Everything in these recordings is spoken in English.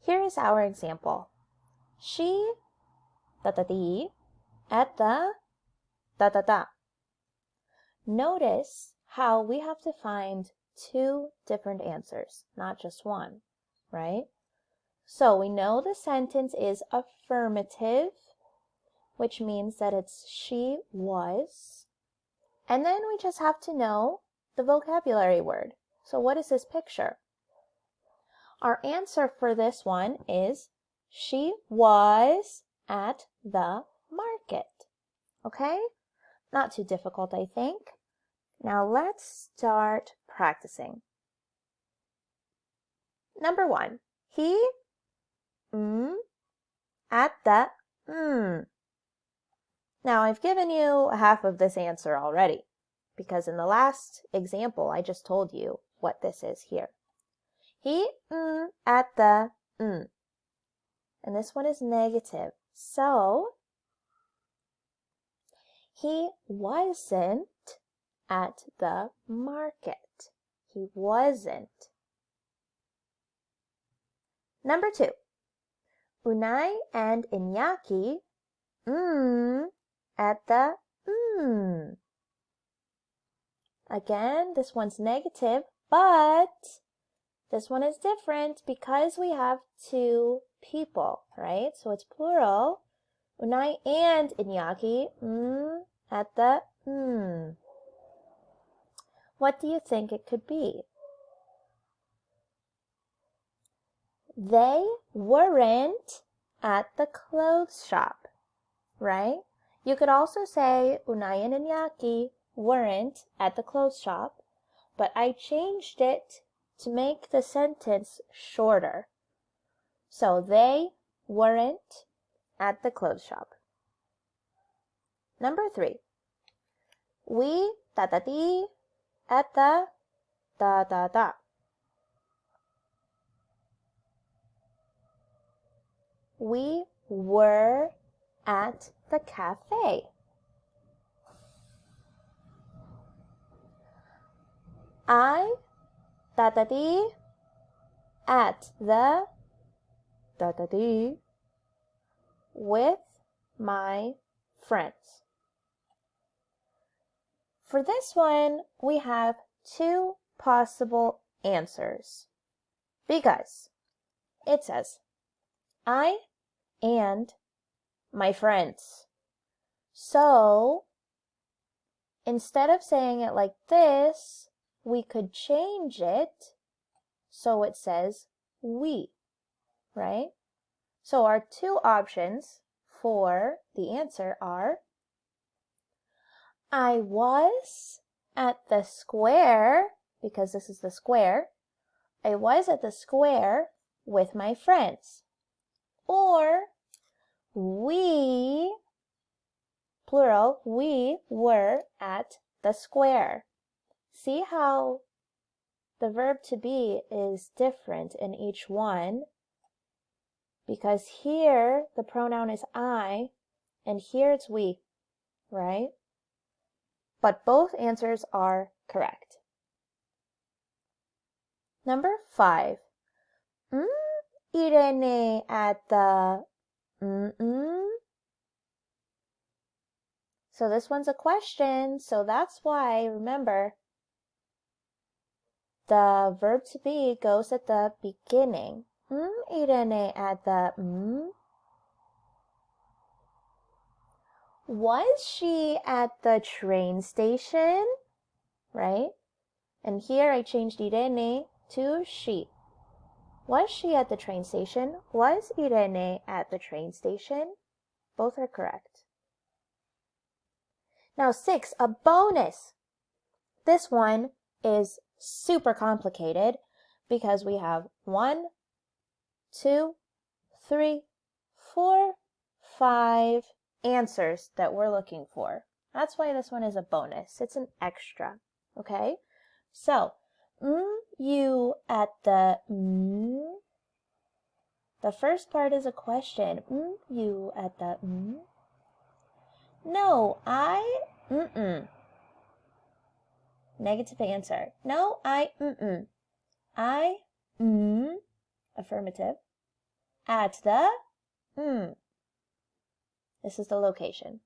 Here is our example. She 따따디 at the 따따다. Notice how we have to find two different answers, not just one, right? So we know the sentence is affirmative, which means that it's she was. And then we just have to know the vocabulary word. So what is this picture? Our answer for this one is she was at the market. Okay? Not too difficult, I think. Now let's start practicing. Number 1, he at the Now I've given you half of this answer already, because in the last example I just told you what this is here. He at the And this one is negative. So he wasn't at the market. He wasn't. Number 2. Unai and Iñaki at the Again, this one's negative, but this one is different because we have two people, right? So it's plural. Unai and Iñaki at the What do you think it could be? They weren't at the clothes shop, right? You could also say Unai and Iñaki weren't at the clothes shop, but I changed it to make the sentence shorter. So they weren't at the clothes shop. Number 3. We 따따디 at the 따따다. We were at the cafe. I 따따디 at the 따따디 with my friends. For this one, we have two possible answers because it says I and my friends. So instead of saying it like this, we could change it so it says we, right? So our two options for the answer are I was at the square, because this is the square. I was at the square with my friends. Or we, plural, we were at the square. See how the verb to be is different in each one? Because here the pronoun is I, and here it's we, right? But both answers are correct. Number 5. Irene at the So this one's a question, so that's why, remember, the verb to be goes at the beginning. Irene at the Was she at the train station? Right? And here I changed Irene to she. Was she at the train station? Was Irene at the train station? Both are correct. Now 6, a bonus. This one is super complicated because we have 1, 2, 3, 4, 5 answers that we're looking for. That's why this one is a bonus. It's an extra, okay? So, you at the The first part is a question. You at the No, I Negative answer. No, I affirmative. At the, this is the location.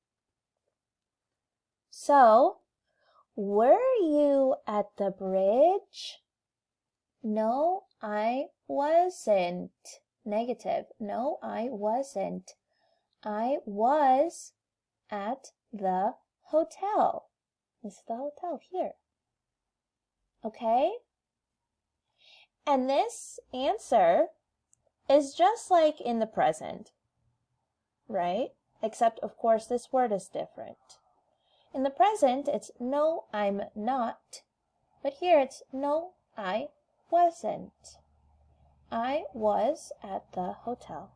So, were you at the bridge? No, I wasn't. Negative. No, I wasn't. I was at the hotel. This is the hotel here. Okay? And this answer is just like in the present, right? Except, of course, this word is different. In the present, it's no, I'm not. But here it's no, I wasn't. I was at the hotel.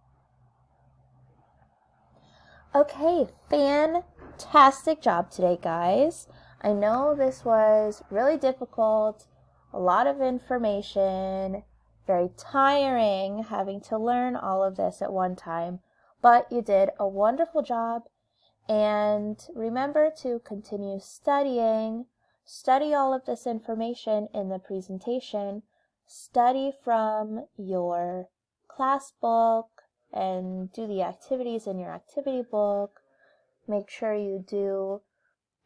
Okay, fantastic job today, guys. I know this was really difficult, a lot of information, very tiring having to learn all of this at one time, but you did a wonderful job. And remember to continue studying, study all of this information in the presentation, study from your class book, and do the activities in your activity book. Make sure you do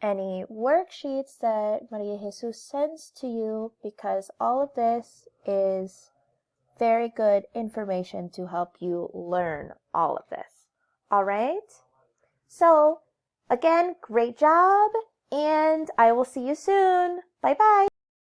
any worksheets that Maria Jesus sends to you, because all of this is very good information to help you learn all of this. All right? So, again, great job, and I will see you soon. Bye-bye.